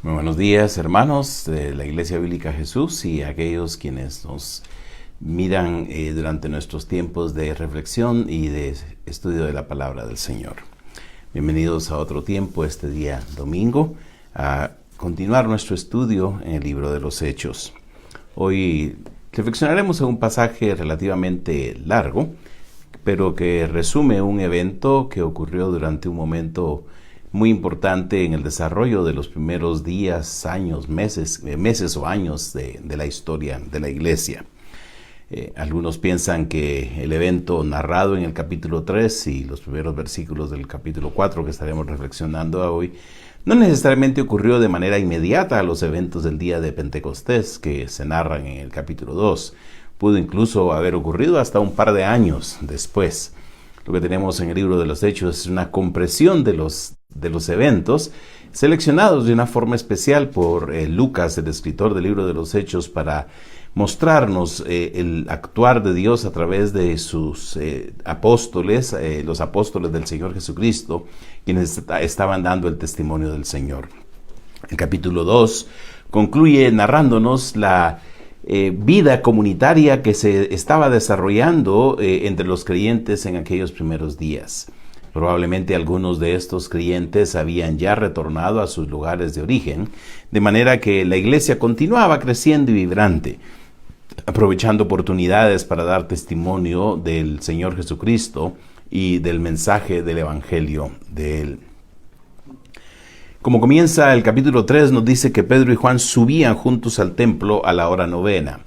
Muy buenos días, hermanos de la Iglesia Bíblica Jesús y aquellos quienes nos miran durante nuestros tiempos de reflexión y de estudio de la palabra del Señor. Bienvenidos a otro tiempo, este día domingo, a continuar nuestro estudio en el libro de los Hechos. Hoy reflexionaremos en un pasaje relativamente largo, pero que resume un evento que ocurrió durante un momento muy importante en el desarrollo de los primeros días, años, meses o años de la historia de la iglesia. Algunos piensan que el evento narrado en el capítulo 3 y los primeros versículos del capítulo 4 que estaremos reflexionando hoy no necesariamente ocurrió de manera inmediata a los eventos del día de Pentecostés que se narran en el capítulo 2. Pudo incluso haber ocurrido hasta un par de años después. Lo que tenemos en el libro de los Hechos es una compresión de los eventos seleccionados de una forma especial por Lucas, el escritor del libro de los Hechos, para mostrarnos el actuar de Dios a través de sus apóstoles, los apóstoles del Señor Jesucristo, quienes estaban dando el testimonio del Señor. El capítulo 2 concluye narrándonos la vida comunitaria que se estaba desarrollando entre los creyentes en aquellos primeros días. Probablemente algunos de estos creyentes habían ya retornado a sus lugares de origen, de manera que la iglesia continuaba creciendo y vibrante, aprovechando oportunidades para dar testimonio del Señor Jesucristo y del mensaje del Evangelio de Él. Como comienza el capítulo 3, nos dice que Pedro y Juan subían juntos al templo a la hora novena.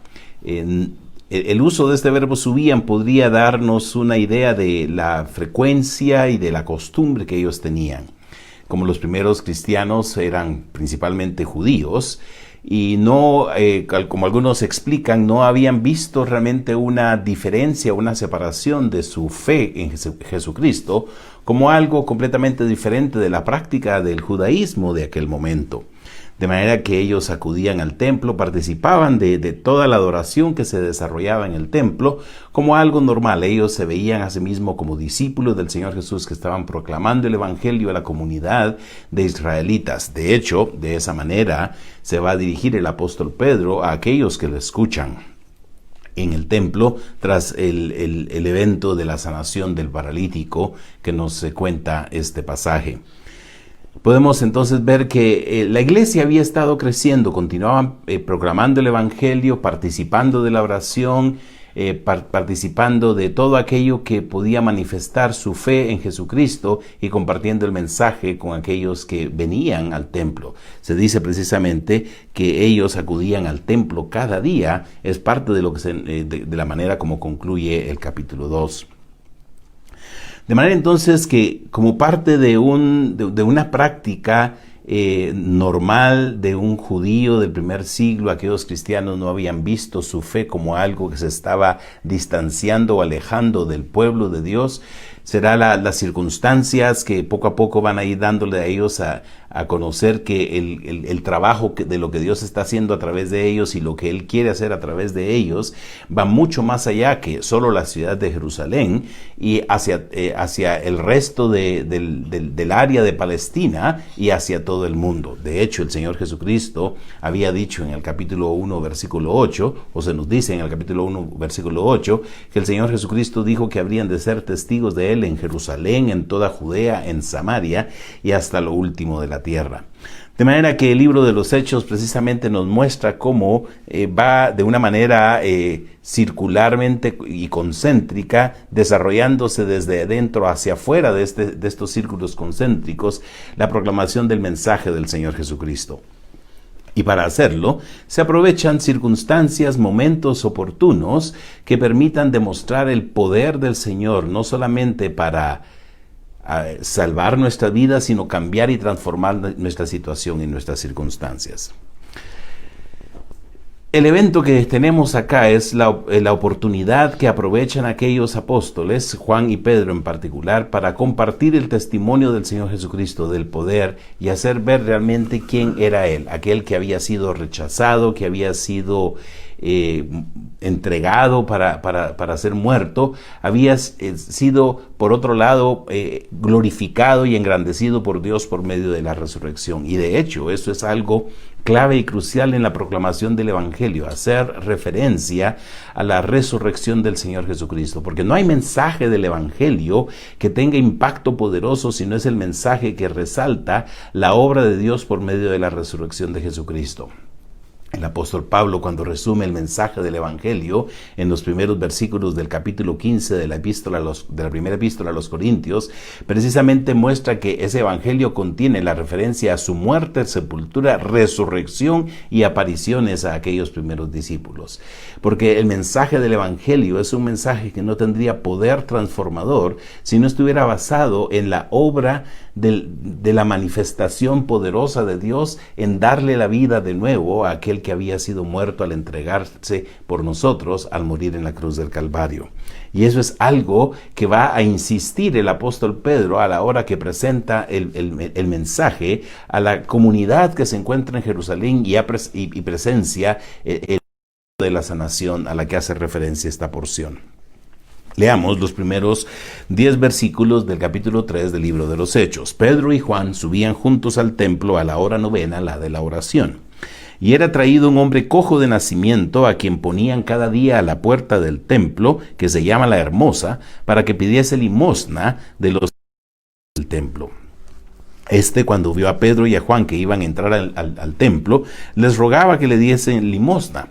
El uso de este verbo subían podría darnos una idea de la frecuencia y de la costumbre que ellos tenían. Como los primeros cristianos eran principalmente judíos y no, como algunos explican, no habían visto realmente una diferencia, una separación de su fe en Jesucristo como algo completamente diferente de la práctica del judaísmo de aquel momento. De manera que ellos acudían al templo, participaban de toda la adoración que se desarrollaba en el templo como algo normal. Ellos se veían a sí mismos como discípulos del Señor Jesús que estaban proclamando el Evangelio a la comunidad de israelitas. De hecho, de esa manera se va a dirigir el apóstol Pedro a aquellos que lo escuchan en el templo tras el evento de la sanación del paralítico que nos cuenta este pasaje. Podemos entonces ver que la iglesia había estado creciendo, continuaban proclamando el Evangelio, participando de la oración, participando de todo aquello que podía manifestar su fe en Jesucristo y compartiendo el mensaje con aquellos que venían al templo. Se dice precisamente que ellos acudían al templo cada día, es parte de lo que de la manera como concluye el capítulo 2. De manera entonces que como parte de una práctica normal de un judío del primer siglo, aquellos cristianos no habían visto su fe como algo que se estaba distanciando o alejando del pueblo de Dios. Será las circunstancias que poco a poco van a ir dándole a ellos a conocer que el trabajo de lo que Dios está haciendo a través de ellos y lo que Él quiere hacer a través de ellos va mucho más allá que solo la ciudad de Jerusalén y hacia el resto del área de Palestina y hacia todo el mundo. De hecho, el Señor Jesucristo había dicho en el capítulo 1, versículo 8, o se nos dice en el capítulo 1, versículo 8, que el Señor Jesucristo dijo que habrían de ser testigos de Él en Jerusalén, en toda Judea, en Samaria y hasta lo último de la tierra. De manera que el libro de los Hechos precisamente nos muestra cómo va de una manera circularmente y concéntrica, desarrollándose desde adentro hacia afuera de estos círculos concéntricos, la proclamación del mensaje del Señor Jesucristo. Y para hacerlo, se aprovechan circunstancias, momentos oportunos que permitan demostrar el poder del Señor, no solamente para salvar nuestra vida, sino cambiar y transformar nuestra situación y nuestras circunstancias. El evento que tenemos acá es la oportunidad que aprovechan aquellos apóstoles, Juan y Pedro en particular, para compartir el testimonio del Señor Jesucristo, del poder, y hacer ver realmente quién era Él, aquel que había sido rechazado, que había sido entregado para ser muerto, había sido, por otro lado, glorificado y engrandecido por Dios por medio de la resurrección. Y de hecho, eso es algo clave y crucial en la proclamación del Evangelio, hacer referencia a la resurrección del Señor Jesucristo, porque no hay mensaje del Evangelio que tenga impacto poderoso si no es el mensaje que resalta la obra de Dios por medio de la resurrección de Jesucristo. El apóstol Pablo, cuando resume el mensaje del Evangelio en los primeros versículos del capítulo 15 de la primera epístola a los Corintios, precisamente muestra que ese Evangelio contiene la referencia a su muerte, sepultura, resurrección y apariciones a aquellos primeros discípulos. Porque el mensaje del Evangelio es un mensaje que no tendría poder transformador si no estuviera basado en la obra de la manifestación poderosa de Dios en darle la vida de nuevo a aquel que había sido muerto al entregarse por nosotros al morir en la cruz del Calvario. Y eso es algo que va a insistir el apóstol Pedro a la hora que presenta el mensaje a la comunidad que se encuentra en Jerusalén y presencia el de la sanación a la que hace referencia esta porción. Leamos los primeros 10 versículos del capítulo 3 del libro de los Hechos. Pedro y Juan subían juntos al templo a la hora novena, la de la oración. Y era traído un hombre cojo de nacimiento, a quien ponían cada día a la puerta del templo, que se llama La Hermosa, para que pidiese limosna de los del templo. Cuando vio a Pedro y a Juan que iban a entrar al templo, les rogaba que le diesen limosna.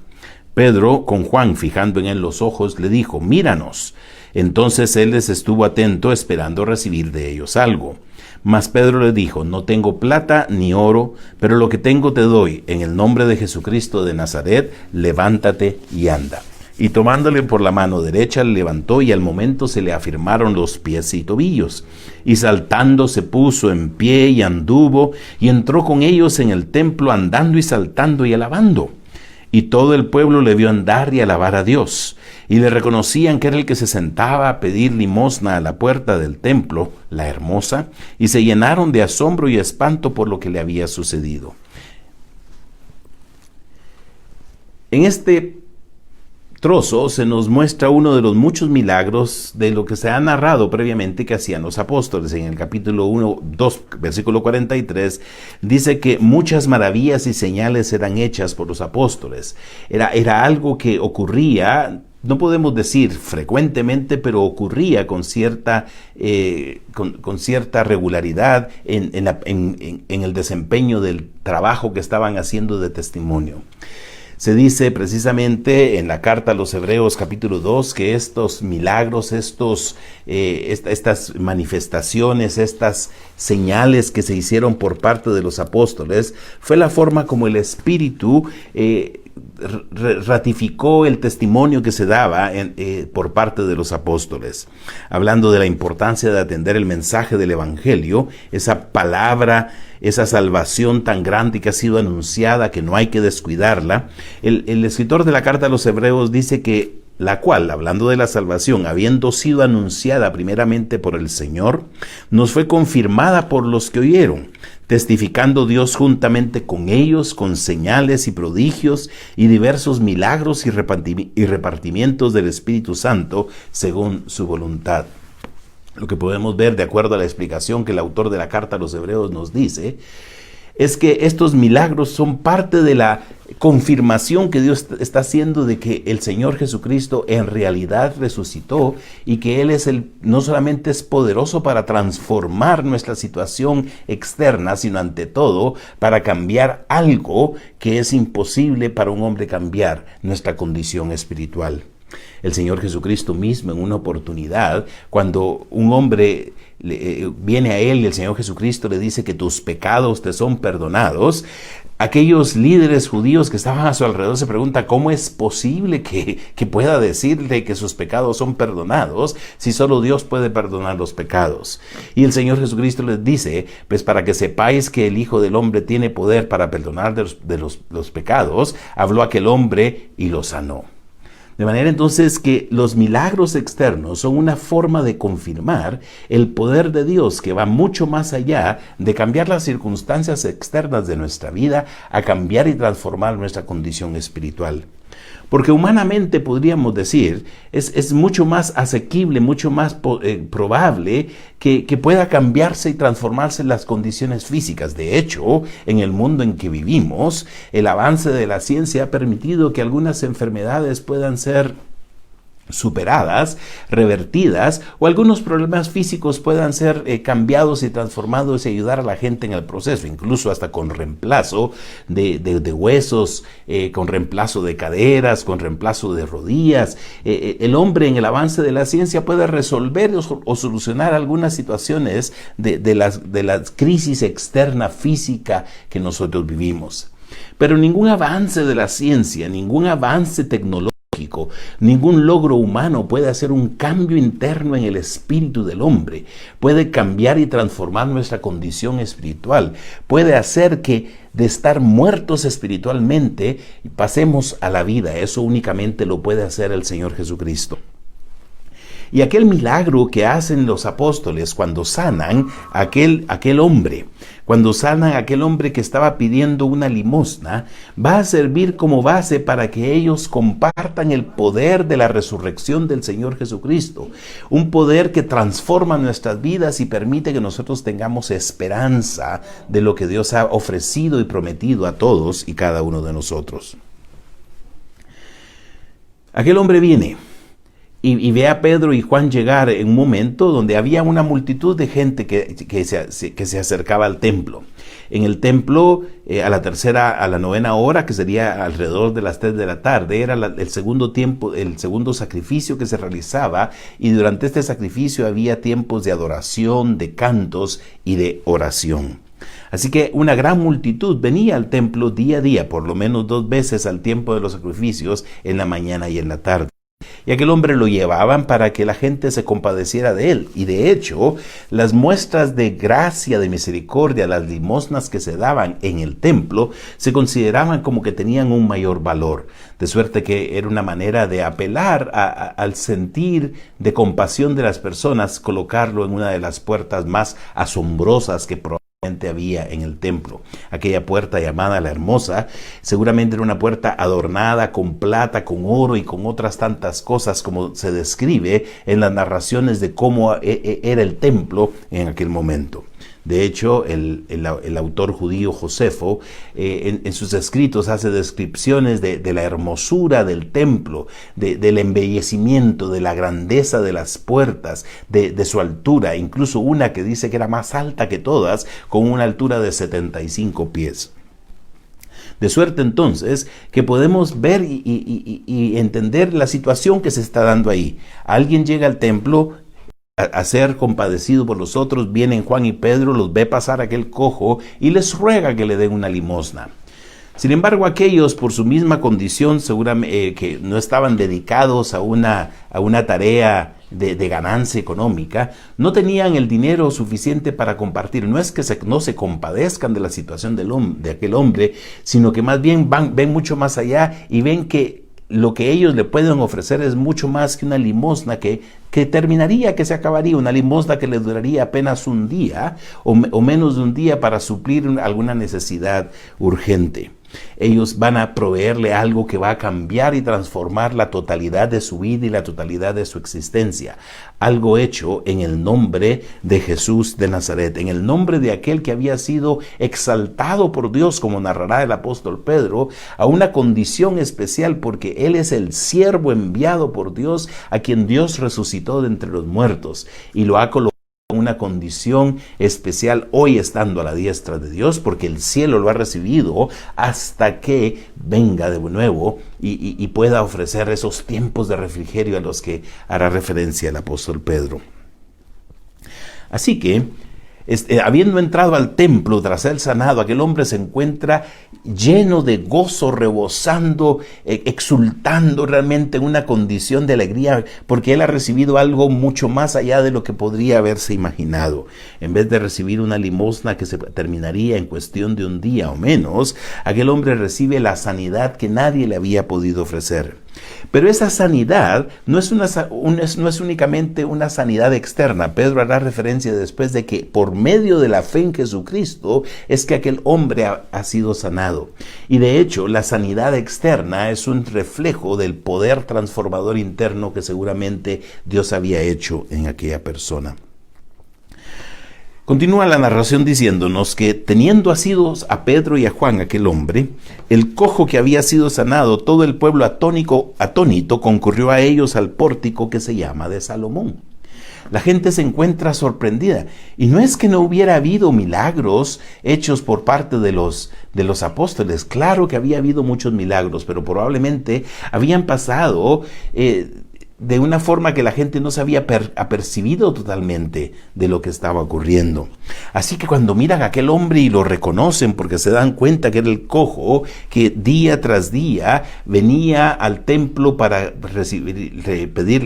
Pedro, con Juan fijando en él los ojos, le dijo: míranos. Entonces él les estuvo atento, esperando recibir de ellos algo. Mas Pedro le dijo: no tengo plata ni oro, pero lo que tengo te doy. En el nombre de Jesucristo de Nazaret, levántate y anda. Y tomándole por la mano derecha, le levantó, y al momento se le afirmaron los pies y tobillos. Y saltando se puso en pie y anduvo, y entró con ellos en el templo, andando y saltando y alabando. Y todo el pueblo le vio andar y alabar a Dios, y le reconocían que era el que se sentaba a pedir limosna a la puerta del templo, La Hermosa, y se llenaron de asombro y espanto por lo que le había sucedido. En este trozo se nos muestra uno de los muchos milagros de lo que se ha narrado previamente que hacían los apóstoles. En el capítulo 2, versículo 43, dice que muchas maravillas y señales eran hechas por los apóstoles. Era algo que ocurría, no podemos decir frecuentemente, pero ocurría con cierta regularidad en el desempeño del trabajo que estaban haciendo de testimonio. Se dice precisamente en la carta a los Hebreos capítulo 2 que estos milagros, estas manifestaciones, estas señales que se hicieron por parte de los apóstoles, fue la forma como el Espíritu ratificó el testimonio que se daba por parte de los apóstoles. Hablando de la importancia de atender el mensaje del Evangelio, esa palabra, esa salvación tan grande que ha sido anunciada, que no hay que descuidarla. El escritor de la carta a los Hebreos dice que la cual, hablando de la salvación, habiendo sido anunciada primeramente por el Señor, nos fue confirmada por los que oyeron, testificando Dios juntamente con ellos, con señales y prodigios y diversos milagros y repartimientos del Espíritu Santo según su voluntad. Lo que podemos ver, de acuerdo a la explicación que el autor de la carta a los Hebreos nos dice, es que estos milagros son parte de la confirmación que Dios está haciendo de que el Señor Jesucristo en realidad resucitó y que Él no solamente es poderoso para transformar nuestra situación externa, sino ante todo para cambiar algo que es imposible para un hombre cambiar, nuestra condición espiritual. El Señor Jesucristo mismo, en una oportunidad, cuando un hombre viene a Él y el Señor Jesucristo le dice que tus pecados te son perdonados, aquellos líderes judíos que estaban a su alrededor se preguntan cómo es posible que pueda decirle que sus pecados son perdonados si solo Dios puede perdonar los pecados. Y el Señor Jesucristo les dice, pues para que sepáis que el Hijo del Hombre tiene poder para perdonar los pecados, habló aquel hombre y lo sanó. De manera entonces que los milagros externos son una forma de confirmar el poder de Dios que va mucho más allá de cambiar las circunstancias externas de nuestra vida a cambiar y transformar nuestra condición espiritual. Porque humanamente podríamos decir, es mucho más asequible, mucho más probable que pueda cambiarse y transformarse las condiciones físicas. De hecho, en el mundo en que vivimos, el avance de la ciencia ha permitido que algunas enfermedades puedan ser superadas, revertidas, o algunos problemas físicos puedan ser cambiados y transformados y ayudar a la gente en el proceso, incluso hasta con reemplazo de huesos, con reemplazo de caderas, con reemplazo de rodillas. El hombre en el avance de la ciencia puede resolver o solucionar algunas situaciones de la crisis externa física que nosotros vivimos. Pero ningún avance de la ciencia, ningún avance tecnológico, ningún logro humano puede hacer un cambio interno en el espíritu del hombre, puede cambiar y transformar nuestra condición espiritual, puede hacer que de estar muertos espiritualmente pasemos a la vida. Eso únicamente lo puede hacer el Señor Jesucristo. Y aquel milagro que hacen los apóstoles cuando sanan a aquel hombre, cuando sanan a aquel hombre que estaba pidiendo una limosna, va a servir como base para que ellos compartan el poder de la resurrección del Señor Jesucristo. Un poder que transforma nuestras vidas y permite que nosotros tengamos esperanza de lo que Dios ha ofrecido y prometido a todos y cada uno de nosotros. Aquel hombre viene y ve a Pedro y Juan llegar en un momento donde había una multitud de gente que se acercaba al templo. En el templo, a la 9ª hora, que sería alrededor de las 3 de la tarde, era el segundo sacrificio que se realizaba, y durante este sacrificio había tiempos de adoración, de cantos y de oración. Así que una gran multitud venía al templo día a día, por lo menos 2 veces al tiempo de los sacrificios, en la mañana y en la tarde. Y aquel hombre lo llevaban para que la gente se compadeciera de él. Y de hecho, las muestras de gracia, de misericordia, las limosnas que se daban en el templo, se consideraban como que tenían un mayor valor. De suerte que era una manera de apelar al sentir de compasión de las personas, colocarlo en una de las puertas más asombrosas que probablemente había en el templo. Aquella puerta llamada la Hermosa seguramente era una puerta adornada con plata, con oro y con otras tantas cosas, como se describe en las narraciones de cómo era el templo en aquel momento. De hecho, el autor judío Josefo en sus escritos hace descripciones de la hermosura del templo, del embellecimiento, de la grandeza de las puertas, de su altura, incluso una que dice que era más alta que todas, con una altura de 75 pies. De suerte entonces que podemos ver y entender la situación que se está dando ahí. Alguien llega al templo a ser compadecido por los otros, vienen Juan y Pedro, los ve pasar aquel cojo y les ruega que le den una limosna. Sin embargo, aquellos, por su misma condición, seguramente que no estaban dedicados a una tarea de ganancia económica, no tenían el dinero suficiente para compartir. No es que no se compadezcan de la situación de aquel hombre, sino que más bien ven mucho más allá y ven que lo que ellos le pueden ofrecer es mucho más que una limosna que terminaría, que se acabaría, una limosna que le duraría apenas un día o menos de un día para suplir alguna necesidad urgente. Ellos van a proveerle algo que va a cambiar y transformar la totalidad de su vida y la totalidad de su existencia. Algo hecho en el nombre de Jesús de Nazaret, en el nombre de aquel que había sido exaltado por Dios, como narrará el apóstol Pedro, a una condición especial, porque Él es el siervo enviado por Dios, a quien Dios resucitó de entre los muertos y lo ha colocado una condición especial hoy estando a la diestra de Dios, porque el cielo lo ha recibido hasta que venga de nuevo y pueda ofrecer esos tiempos de refrigerio a los que hará referencia el apóstol Pedro. Así que, habiendo entrado al templo tras ser sanado, aquel hombre se encuentra lleno de gozo, rebosando, exultando realmente en una condición de alegría, porque él ha recibido algo mucho más allá de lo que podría haberse imaginado. En vez de recibir una limosna que se terminaría en cuestión de un día o menos, aquel hombre recibe la sanidad que nadie le había podido ofrecer. Pero esa sanidad no es únicamente una sanidad externa. Pedro hará referencia después de que por medio de la fe en Jesucristo es que aquel hombre ha sido sanado. Y de hecho, la sanidad externa es un reflejo del poder transformador interno que seguramente Dios había hecho en aquella persona. Continúa la narración diciéndonos que teniendo asidos a Pedro y a Juan, aquel hombre, el cojo que había sido sanado, todo el pueblo atónito concurrió a ellos al pórtico que se llama de Salomón. La gente se encuentra sorprendida, y no es que no hubiera habido milagros hechos por parte de los apóstoles. Claro que había habido muchos milagros, pero probablemente habían pasado de una forma que la gente no se había apercibido totalmente de lo que estaba ocurriendo. Así que cuando miran a aquel hombre y lo reconocen, porque se dan cuenta que era el cojo que día tras día venía al templo para recibir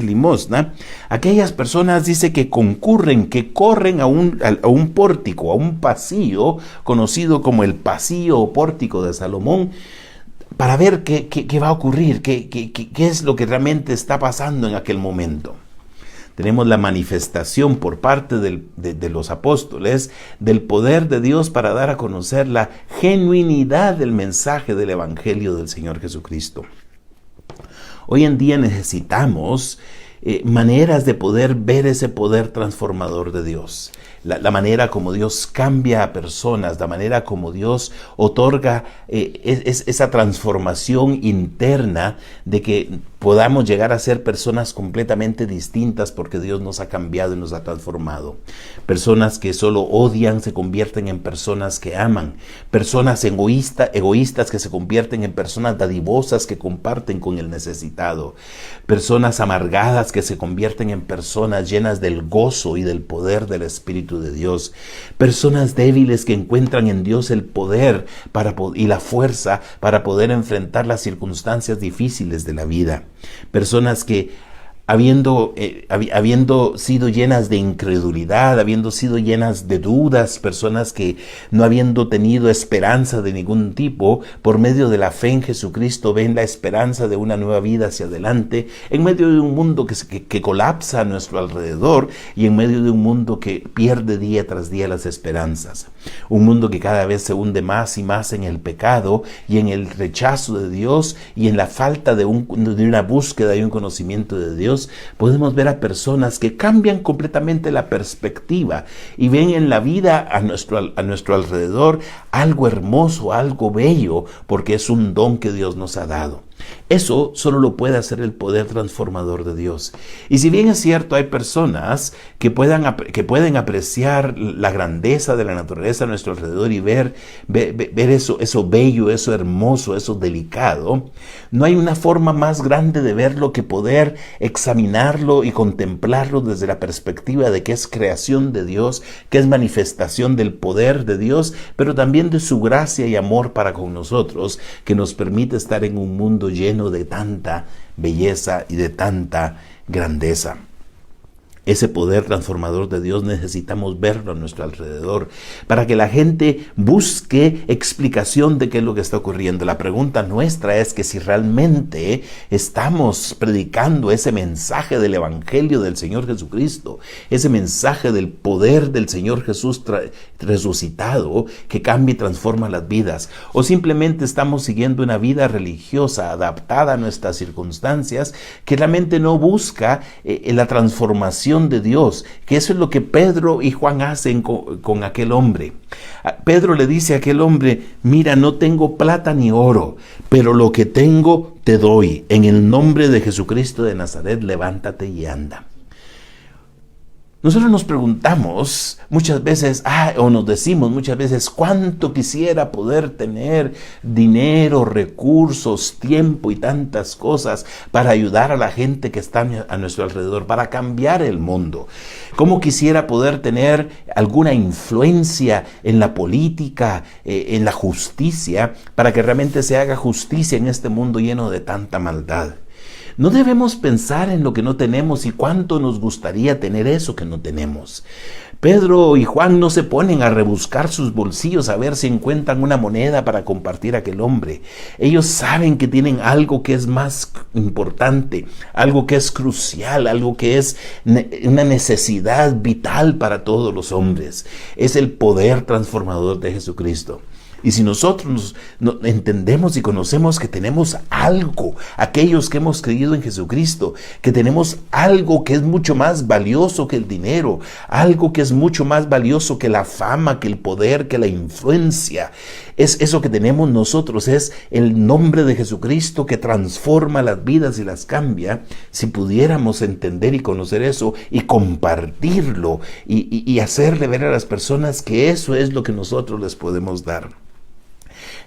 limosna, aquellas personas dice que corren a un pórtico, a un pasillo conocido como el pasillo o pórtico de Salomón, para ver qué va a ocurrir, qué es lo que realmente está pasando en aquel momento. Tenemos la manifestación por parte de los apóstoles del poder de Dios para dar a conocer la genuinidad del mensaje del Evangelio del Señor Jesucristo. Hoy en día necesitamos maneras de poder ver ese poder transformador de Dios. La manera como Dios cambia a personas, la manera como Dios otorga esa transformación interna de que podamos llegar a ser personas completamente distintas porque Dios nos ha cambiado y nos ha transformado. Personas que solo odian se convierten en personas que aman. Personas egoístas que se convierten en personas dadivosas que comparten con el necesitado. Personas amargadas que se convierten en personas llenas del gozo y del poder del Espíritu de Dios. Personas débiles que encuentran en Dios el poder y la fuerza para poder enfrentar las circunstancias difíciles de la vida. Personas que habiendo sido llenas de incredulidad, habiendo sido llenas de dudas, personas que no habiendo tenido esperanza de ningún tipo, por medio de la fe en Jesucristo ven la esperanza de una nueva vida hacia adelante, en medio de un mundo que colapsa a nuestro alrededor y en medio de un mundo que pierde día tras día las esperanzas. Un mundo que cada vez se hunde más y más en el pecado y en el rechazo de Dios y en la falta de una búsqueda y un conocimiento de Dios. Podemos ver a personas que cambian completamente la perspectiva y ven en la vida a nuestro alrededor algo hermoso, algo bello, porque es un don que Dios nos ha dado. Eso solo lo puede hacer el poder transformador de Dios. Y si bien es cierto, hay personas que pueden apreciar la grandeza de la naturaleza a nuestro alrededor y ver eso bello, eso hermoso, eso delicado, no hay una forma más grande de verlo que poder examinarlo y contemplarlo desde la perspectiva de que es creación de Dios, que es manifestación del poder de Dios, pero también de su gracia y amor para con nosotros, que nos permite estar en un mundo lleno de tanta belleza y de tanta grandeza. Ese poder transformador de Dios necesitamos verlo a nuestro alrededor para que la gente busque explicación de qué es lo que está ocurriendo. La pregunta nuestra es que si realmente estamos predicando ese mensaje del Evangelio del Señor Jesucristo, ese mensaje del poder del Señor Jesús resucitado que cambia y transforma las vidas, o simplemente estamos siguiendo una vida religiosa adaptada a nuestras circunstancias que realmente no busca la transformación de Dios, que eso es lo que Pedro y Juan hacen con aquel hombre. Pedro le dice a aquel hombre: mira, no tengo plata ni oro, pero lo que tengo te doy. En el nombre de Jesucristo de Nazaret, levántate y anda. Nosotros nos preguntamos muchas veces, o nos decimos muchas veces, cuánto quisiera poder tener dinero, recursos, tiempo y tantas cosas para ayudar a la gente que está a nuestro alrededor, para cambiar el mundo. Cómo quisiera poder tener alguna influencia en la política, en la justicia, para que realmente se haga justicia en este mundo lleno de tanta maldad. No debemos pensar en lo que no tenemos y cuánto nos gustaría tener eso que no tenemos. Pedro y Juan no se ponen a rebuscar sus bolsillos a ver si encuentran una moneda para compartir a aquel hombre. Ellos saben que tienen algo que es más importante, algo que es crucial, algo que es una necesidad vital para todos los hombres. Es el poder transformador de Jesucristo. Y si nosotros entendemos y conocemos que tenemos algo, aquellos que hemos creído en Jesucristo, que tenemos algo que es mucho más valioso que el dinero, algo que es mucho más valioso que la fama, que el poder, que la influencia, es eso que tenemos nosotros, es el nombre de Jesucristo que transforma las vidas y las cambia. Si pudiéramos entender y conocer eso y compartirlo y hacerle ver a las personas que eso es lo que nosotros les podemos dar.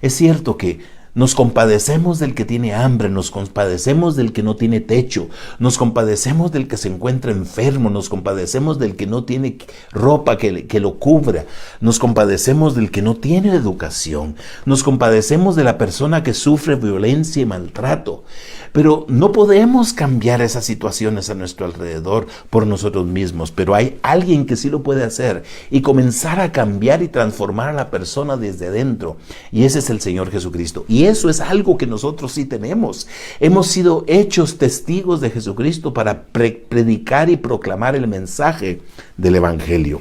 Es cierto que nos compadecemos del que tiene hambre, nos compadecemos del que no tiene techo, nos compadecemos del que se encuentra enfermo, nos compadecemos del que no tiene ropa que lo cubra, nos compadecemos del que no tiene educación, nos compadecemos de la persona que sufre violencia y maltrato. Pero no podemos cambiar esas situaciones a nuestro alrededor por nosotros mismos, pero hay alguien que sí lo puede hacer y comenzar a cambiar y transformar a la persona desde adentro, y ese es el Señor Jesucristo. Y eso es algo que nosotros sí tenemos. Hemos sido hechos testigos de Jesucristo para predicar y proclamar el mensaje del Evangelio.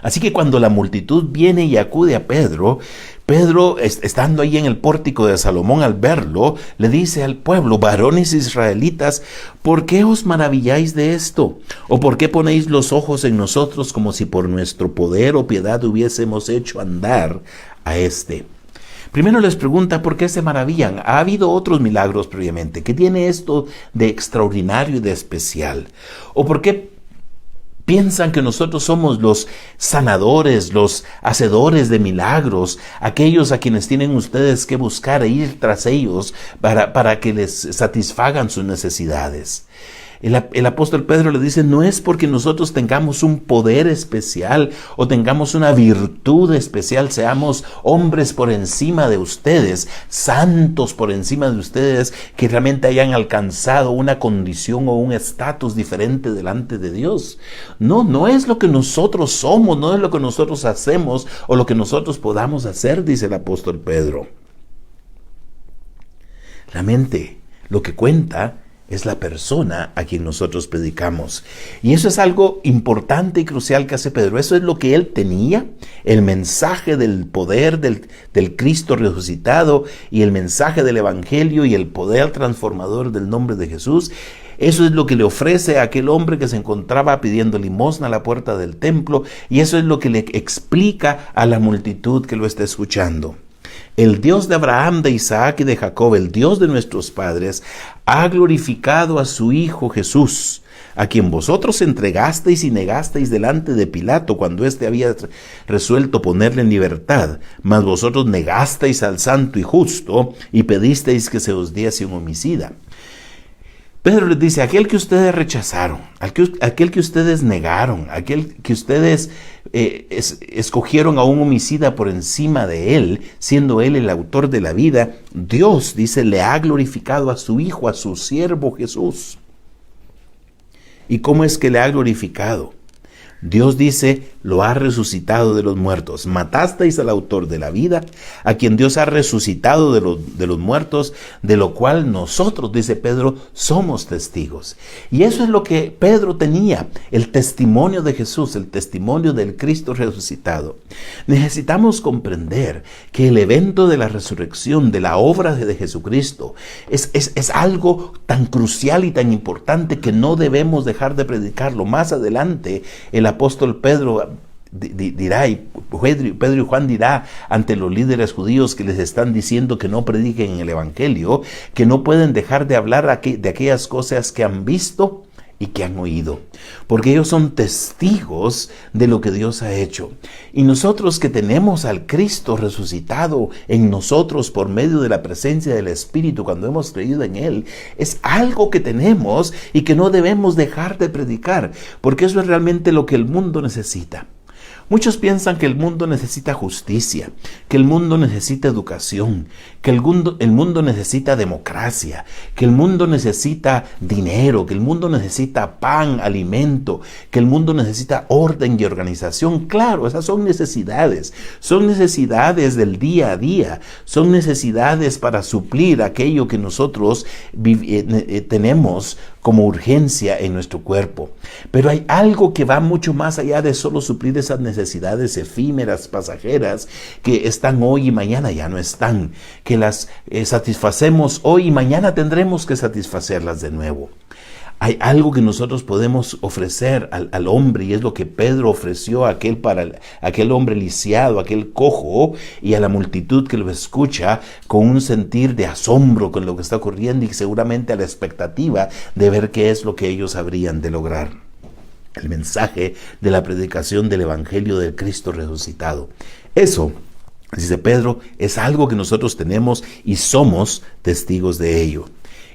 Así que cuando la multitud viene y acude a Pedro, estando ahí en el pórtico de Salomón, al verlo, le dice al pueblo: varones israelitas, ¿por qué os maravilláis de esto? ¿O por qué ponéis los ojos en nosotros como si por nuestro poder o piedad hubiésemos hecho andar a este? Primero les pregunta por qué se maravillan. Ha habido otros milagros previamente. ¿Qué tiene esto de extraordinario y de especial? ¿O por qué piensan que nosotros somos los sanadores, los hacedores de milagros, aquellos a quienes tienen ustedes que buscar e ir tras ellos para que les satisfagan sus necesidades? El apóstol Pedro le dice: no es porque nosotros tengamos un poder especial o tengamos una virtud especial, seamos hombres por encima de ustedes, santos por encima de ustedes, que realmente hayan alcanzado una condición o un estatus diferente delante de Dios. No es lo que nosotros somos, no es lo que nosotros hacemos o lo que nosotros podamos hacer, dice el apóstol Pedro. Realmente lo que cuenta es la persona a quien nosotros predicamos. Y eso es algo importante y crucial que hace Pedro. Eso es lo que él tenía, el mensaje del poder del Cristo resucitado y el mensaje del Evangelio y el poder transformador del nombre de Jesús. Eso es lo que le ofrece a aquel hombre que se encontraba pidiendo limosna a la puerta del templo, y eso es lo que le explica a la multitud que lo está escuchando. El Dios de Abraham, de Isaac y de Jacob, el Dios de nuestros padres, ha glorificado a su Hijo Jesús, a quien vosotros entregasteis y negasteis delante de Pilato cuando éste había resuelto ponerle en libertad, mas vosotros negasteis al santo y justo y pedisteis que se os diese un homicida. Pedro les dice: aquel que ustedes rechazaron, aquel que ustedes negaron, aquel que ustedes escogieron a un homicida por encima de él, siendo él el autor de la vida, Dios, dice, le ha glorificado a su Hijo, a su siervo Jesús. ¿Y cómo es que le ha glorificado? Dios dice: lo ha resucitado de los muertos. Matasteis al autor de la vida, a quien Dios ha resucitado de los muertos, de lo cual nosotros, dice Pedro, somos testigos. Y eso es lo que Pedro tenía, el testimonio de Jesús, el testimonio del Cristo resucitado. Necesitamos comprender que el evento de la resurrección, de la obra de Jesucristo, es algo tan crucial y tan importante que no debemos dejar de predicarlo. Más adelante, el apóstol Pedro dirá, y Pedro y Juan dirá ante los líderes judíos que les están diciendo que no prediquen el Evangelio, que no pueden dejar de hablar de aquellas cosas que han visto y que han oído, porque ellos son testigos de lo que Dios ha hecho. Y nosotros que tenemos al Cristo resucitado en nosotros por medio de la presencia del Espíritu cuando hemos creído en Él, es algo que tenemos y que no debemos dejar de predicar, porque eso es realmente lo que el mundo necesita. Muchos piensan que el mundo necesita justicia, que el mundo necesita educación, que el mundo necesita democracia, que el mundo necesita dinero, que el mundo necesita pan, alimento, que el mundo necesita orden y organización. Claro, esas son necesidades del día a día, son necesidades para suplir aquello que nosotros tenemos como urgencia en nuestro cuerpo. Pero hay algo que va mucho más allá de solo suplir esas necesidades efímeras, pasajeras, que están hoy y mañana ya no están, que las satisfacemos hoy y mañana tendremos que satisfacerlas de nuevo. Hay algo que nosotros podemos ofrecer al hombre, y es lo que Pedro ofreció a aquel hombre lisiado, aquel cojo, y a la multitud que lo escucha con un sentir de asombro con lo que está ocurriendo y seguramente a la expectativa de ver qué es lo que ellos habrían de lograr. El mensaje de la predicación del Evangelio del Cristo resucitado. Eso, dice Pedro, es algo que nosotros tenemos y somos testigos de ello.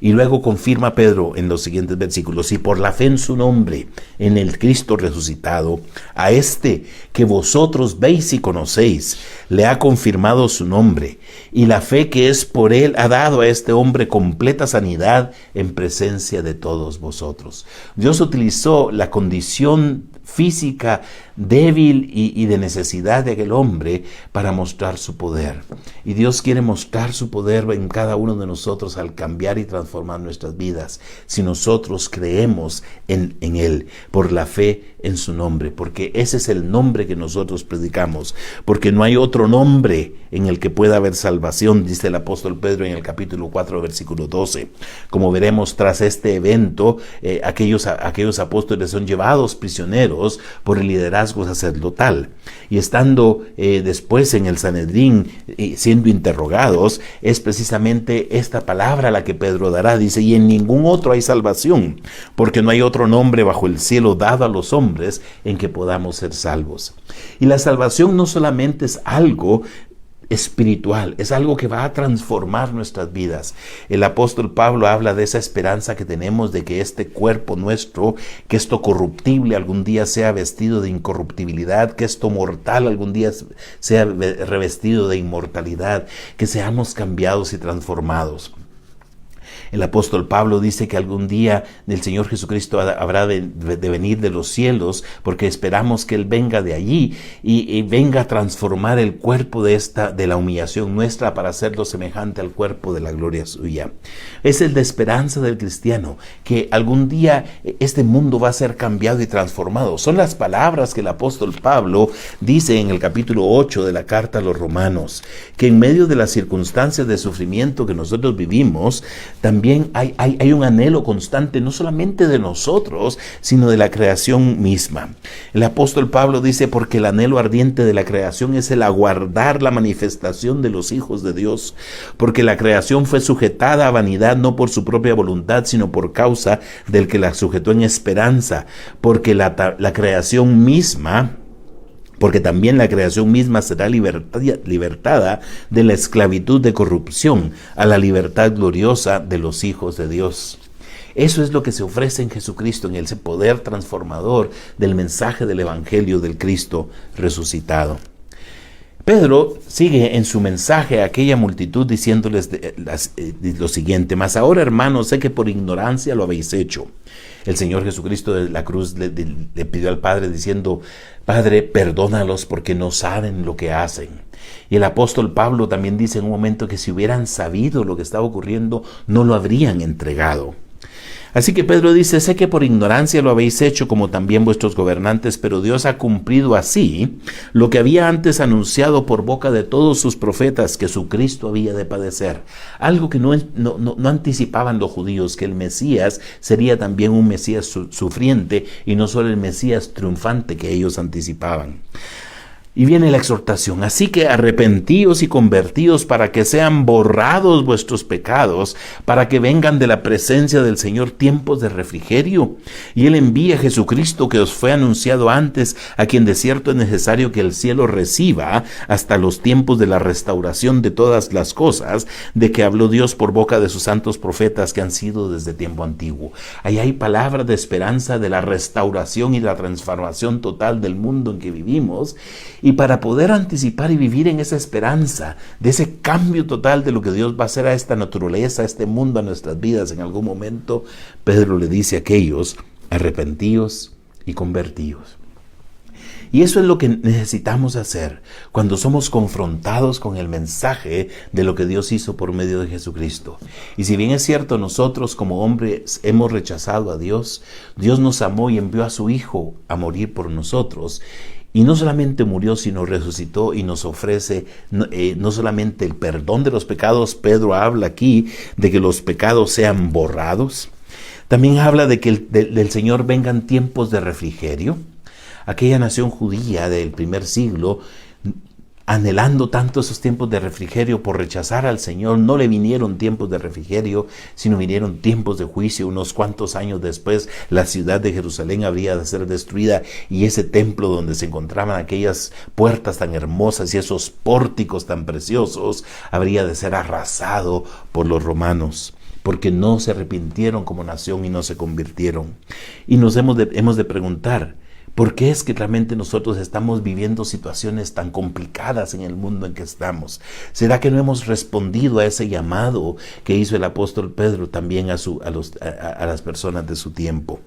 Y luego confirma Pedro en los siguientes versículos: y por la fe en su nombre, en el Cristo resucitado, a este que vosotros veis y conocéis, le ha confirmado su nombre, y la fe que es por él ha dado a este hombre completa sanidad en presencia de todos vosotros. Dios utilizó la condición física débil y de necesidad de aquel hombre para mostrar su poder. Y Dios quiere mostrar su poder en cada uno de nosotros al cambiar y transformar nuestras vidas, si nosotros creemos en Él, por la fe en su nombre, porque ese es el nombre que nosotros predicamos, porque no hay otro nombre en el que pueda haber salvación, dice el apóstol Pedro en el capítulo 4, versículo 12. Como veremos, tras este evento, aquellos apóstoles son llevados prisioneros por el liderazgo sacerdotal, y estando después en el Sanedrín siendo interrogados, es precisamente esta palabra la que Pedro dará. Dice: y en ningún otro hay salvación, porque no hay otro nombre bajo el cielo dado a los hombres en que podamos ser salvos. Y la salvación no solamente es algo espiritual, es algo que va a transformar nuestras vidas. El apóstol Pablo habla de esa esperanza que tenemos de que este cuerpo nuestro, que esto corruptible algún día sea vestido de incorruptibilidad, que esto mortal algún día sea revestido de inmortalidad, que seamos cambiados y transformados. El apóstol Pablo dice que algún día el Señor Jesucristo habrá de venir de los cielos, porque esperamos que Él venga de allí y venga a transformar el cuerpo de la humillación nuestra para hacerlo semejante al cuerpo de la gloria suya. Es el de esperanza del cristiano, que algún día este mundo va a ser cambiado y transformado. Son las palabras que el apóstol Pablo dice en el capítulo 8 de la carta a los Romanos, que en medio de las circunstancias de sufrimiento que nosotros vivimos, también hay un anhelo constante, no solamente de nosotros, sino de la creación misma. El apóstol Pablo dice: porque el anhelo ardiente de la creación es el aguardar la manifestación de los hijos de Dios, porque la creación fue sujetada a vanidad no por su propia voluntad, sino por causa del que la sujetó en esperanza, porque también la creación misma será libertada de la esclavitud de corrupción a la libertad gloriosa de los hijos de Dios. Eso es lo que se ofrece en Jesucristo, en ese poder transformador del mensaje del Evangelio del Cristo resucitado. Pedro sigue en su mensaje a aquella multitud diciéndoles lo siguiente: mas ahora, hermanos, sé que por ignorancia lo habéis hecho. El Señor Jesucristo de la cruz le pidió al Padre diciendo: Padre, perdónalos porque no saben lo que hacen. Y el apóstol Pablo también dice en un momento que si hubieran sabido lo que estaba ocurriendo, no lo habrían entregado. Así que Pedro dice: sé que por ignorancia lo habéis hecho, como también vuestros gobernantes, pero Dios ha cumplido así lo que había antes anunciado por boca de todos sus profetas, que su Cristo había de padecer. Algo que no anticipaban los judíos, que el Mesías sería también un Mesías sufriente y no solo el Mesías triunfante que ellos anticipaban. Y viene la exhortación: así que arrepentíos y convertíos para que sean borrados vuestros pecados, para que vengan de la presencia del Señor tiempos de refrigerio. Y Él envía a Jesucristo, que os fue anunciado antes, a quien de cierto es necesario que el cielo reciba hasta los tiempos de la restauración de todas las cosas, de que habló Dios por boca de sus santos profetas que han sido desde tiempo antiguo. Ahí hay palabra de esperanza de la restauración y la transformación total del mundo en que vivimos. Y para poder anticipar y vivir en esa esperanza, de ese cambio total de lo que Dios va a hacer a esta naturaleza, a este mundo, a nuestras vidas en algún momento, Pedro le dice a aquellos: arrepentíos y convertíos. Y eso es lo que necesitamos hacer cuando somos confrontados con el mensaje de lo que Dios hizo por medio de Jesucristo. Y si bien es cierto, nosotros como hombres hemos rechazado a Dios, Dios nos amó y envió a su Hijo a morir por nosotros. Y no solamente murió, sino resucitó y nos ofrece no solamente el perdón de los pecados. Pedro habla aquí de que los pecados sean borrados. También habla de que del Señor vengan tiempos de refrigerio. Aquella nación judía del primer siglo, anhelando tanto esos tiempos de refrigerio por rechazar al Señor, no le vinieron tiempos de refrigerio, sino vinieron tiempos de juicio. Unos cuantos años después, la ciudad de Jerusalén habría de ser destruida, y ese templo donde se encontraban aquellas puertas tan hermosas y esos pórticos tan preciosos habría de ser arrasado por los romanos, porque no se arrepintieron como nación y no se convirtieron. Y nos hemos de preguntar: ¿por qué es que realmente nosotros estamos viviendo situaciones tan complicadas en el mundo en que estamos? ¿Será que no hemos respondido a ese llamado que hizo el apóstol Pedro también a las personas de su tiempo?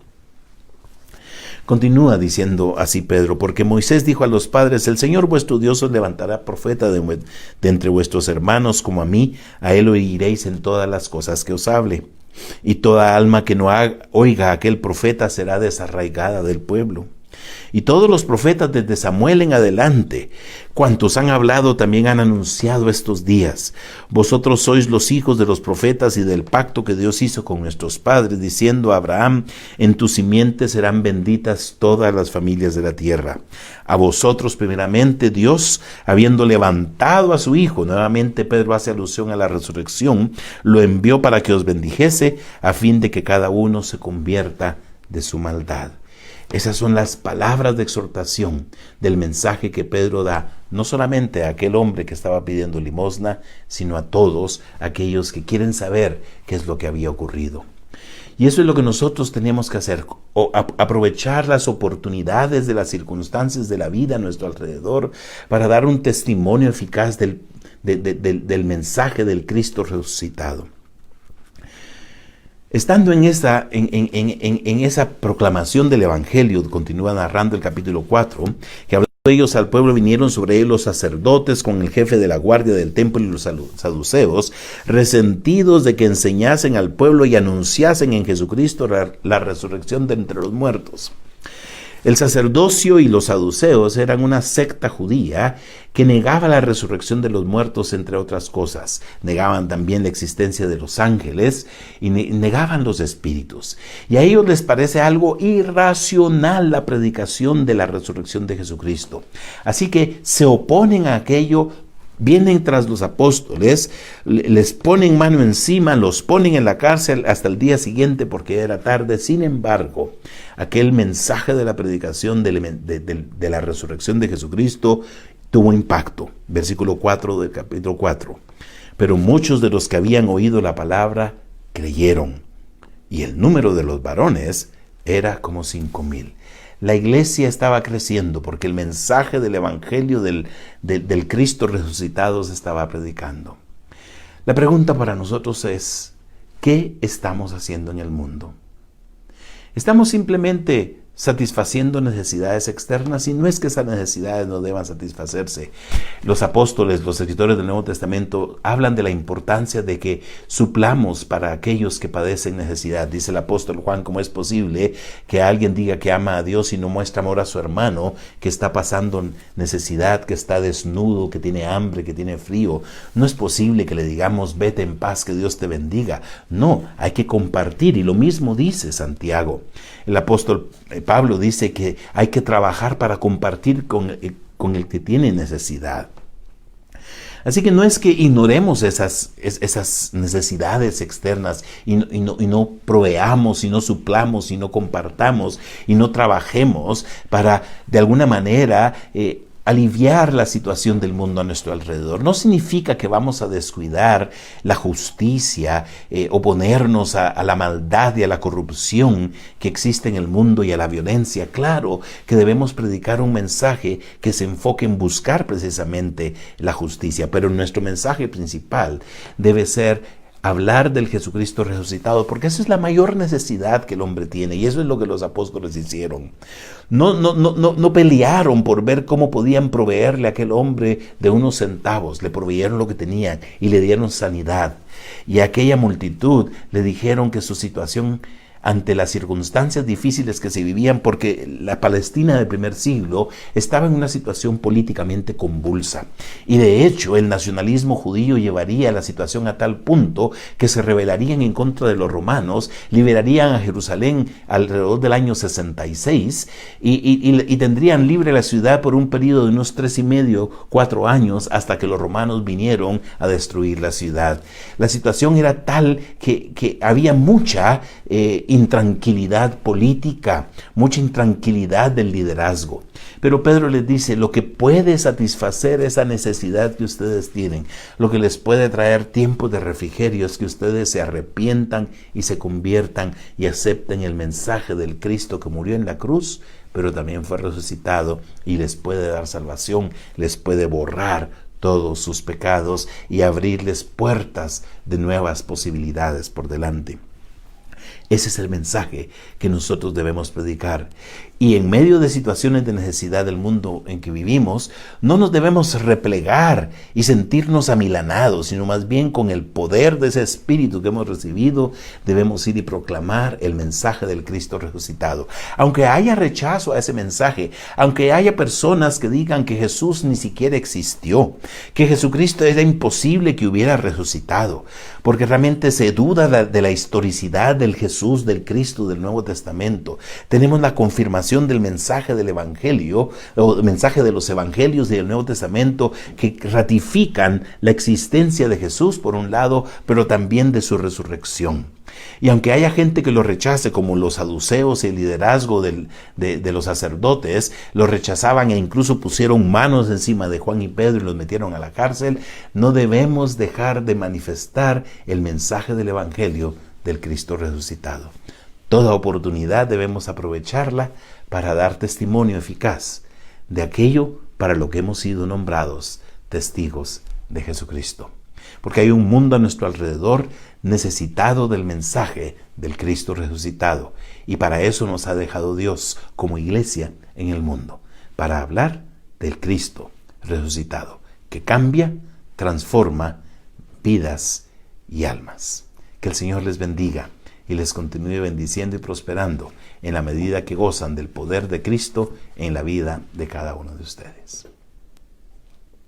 Continúa diciendo así Pedro: porque Moisés dijo a los padres: el Señor vuestro Dios os levantará profeta de entre vuestros hermanos como a mí, a él oiréis en todas las cosas que os hable. Y toda alma que no oiga a aquel profeta será desarraigada del pueblo. Y todos los profetas desde Samuel en adelante, cuantos han hablado, también han anunciado estos días. Vosotros sois los hijos de los profetas y del pacto que Dios hizo con nuestros padres, diciendo a Abraham: en tu simiente serán benditas todas las familias de la tierra. A vosotros primeramente Dios, habiendo levantado a su Hijo, nuevamente Pedro hace alusión a la resurrección, lo envió para que os bendijese, a fin de que cada uno se convierta de su maldad. Esas son las palabras de exhortación del mensaje que Pedro da, no solamente a aquel hombre que estaba pidiendo limosna, sino a todos aquellos que quieren saber qué es lo que había ocurrido. Y eso es lo que nosotros tenemos que hacer: aprovechar las oportunidades de las circunstancias de la vida a nuestro alrededor para dar un testimonio eficaz del mensaje del Cristo resucitado. Estando en esa proclamación del Evangelio, continúa narrando el capítulo 4, que hablando de ellos al pueblo, vinieron sobre él los sacerdotes con el jefe de la guardia del templo y los saduceos, resentidos de que enseñasen al pueblo y anunciasen en Jesucristo la resurrección de entre los muertos. El sacerdocio y los saduceos eran una secta judía que negaba la resurrección de los muertos, entre otras cosas. Negaban también la existencia de los ángeles y negaban los espíritus. Y a ellos les parece algo irracional la predicación de la resurrección de Jesucristo. Así que se oponen a aquello. Vienen tras los apóstoles, les ponen mano encima, los ponen en la cárcel hasta el día siguiente porque era tarde. Sin embargo, aquel mensaje de la predicación de la resurrección de Jesucristo tuvo impacto. Versículo 4 del capítulo 4. Pero muchos de los que habían oído la palabra creyeron, y el número de los varones era como 5,000. La iglesia estaba creciendo porque el mensaje del Evangelio del Cristo resucitado se estaba predicando. La pregunta para nosotros es: ¿qué estamos haciendo en el mundo? ¿Estamos simplemente satisfaciendo necesidades externas? Y no es que esas necesidades no deban satisfacerse. Los apóstoles, los escritores del Nuevo Testamento hablan de la importancia de que suplamos para aquellos que padecen necesidad. Dice el apóstol Juan: ¿cómo es posible que alguien diga que ama a Dios y no muestra amor a su hermano que está pasando necesidad, que está desnudo, que tiene hambre, que tiene frío? No es posible que le digamos: vete en paz, que Dios te bendiga. No, hay que compartir, y lo mismo dice Santiago. El apóstol Pablo dice que hay que trabajar para compartir con con el que tiene necesidad. Así que no es que ignoremos esas necesidades externas y no proveamos, y no suplamos, y no compartamos, y no trabajemos para de alguna manera aliviar la situación del mundo a nuestro alrededor. No significa que vamos a descuidar la justicia, oponernos a la maldad y a la corrupción que existe en el mundo y a la violencia. Claro que debemos predicar un mensaje que se enfoque en buscar precisamente la justicia, pero nuestro mensaje principal debe ser hablar del Jesucristo resucitado, porque esa es la mayor necesidad que el hombre tiene, y eso es lo que los apóstoles hicieron. No pelearon por ver cómo podían proveerle a aquel hombre de unos centavos, le proveyeron lo que tenían y le dieron sanidad. Y a aquella multitud le dijeron que su situación ante las circunstancias difíciles que se vivían, porque la Palestina del primer siglo estaba en una situación políticamente convulsa. Y de hecho, el nacionalismo judío llevaría la situación a tal punto que se rebelarían en contra de los romanos, liberarían a Jerusalén alrededor del año 66 y tendrían libre la ciudad por un periodo de unos 3,5, 4 años, hasta que los romanos vinieron a destruir la ciudad. La situación era tal que había mucha intranquilidad política, mucha intranquilidad del liderazgo. Pero Pedro les dice, lo que puede satisfacer esa necesidad que ustedes tienen, lo que les puede traer tiempos de refrigerio, es que ustedes se arrepientan y se conviertan y acepten el mensaje del Cristo que murió en la cruz, pero también fue resucitado y les puede dar salvación, les puede borrar todos sus pecados y abrirles puertas de nuevas posibilidades por delante. Ese es el mensaje que nosotros debemos predicar. Y en medio de situaciones de necesidad del mundo en que vivimos, no nos debemos replegar y sentirnos amilanados, sino más bien con el poder de ese Espíritu que hemos recibido, debemos ir y proclamar el mensaje del Cristo resucitado. Aunque haya rechazo a ese mensaje, aunque haya personas que digan que Jesús ni siquiera existió, que Jesucristo era imposible que hubiera resucitado, porque realmente se duda de la historicidad del Jesús, del Cristo del Nuevo Testamento. Tenemos la confirmación del mensaje del Evangelio, o mensaje de los Evangelios y del Nuevo Testamento, que ratifican la existencia de Jesús por un lado, pero también de su resurrección. Y aunque haya gente que lo rechace, como los saduceos y el liderazgo de los sacerdotes, lo rechazaban e incluso pusieron manos encima de Juan y Pedro y los metieron a la cárcel, no debemos dejar de manifestar el mensaje del Evangelio del Cristo resucitado. Toda oportunidad debemos aprovecharla para dar testimonio eficaz de aquello para lo que hemos sido nombrados testigos de Jesucristo. Porque hay un mundo a nuestro alrededor necesitado del mensaje del Cristo resucitado. Y para eso nos ha dejado Dios como iglesia en el mundo, para hablar del Cristo resucitado, que cambia, transforma vidas y almas. Que el Señor les bendiga y les continúe bendiciendo y prosperando en la medida que gozan del poder de Cristo en la vida de cada uno de ustedes.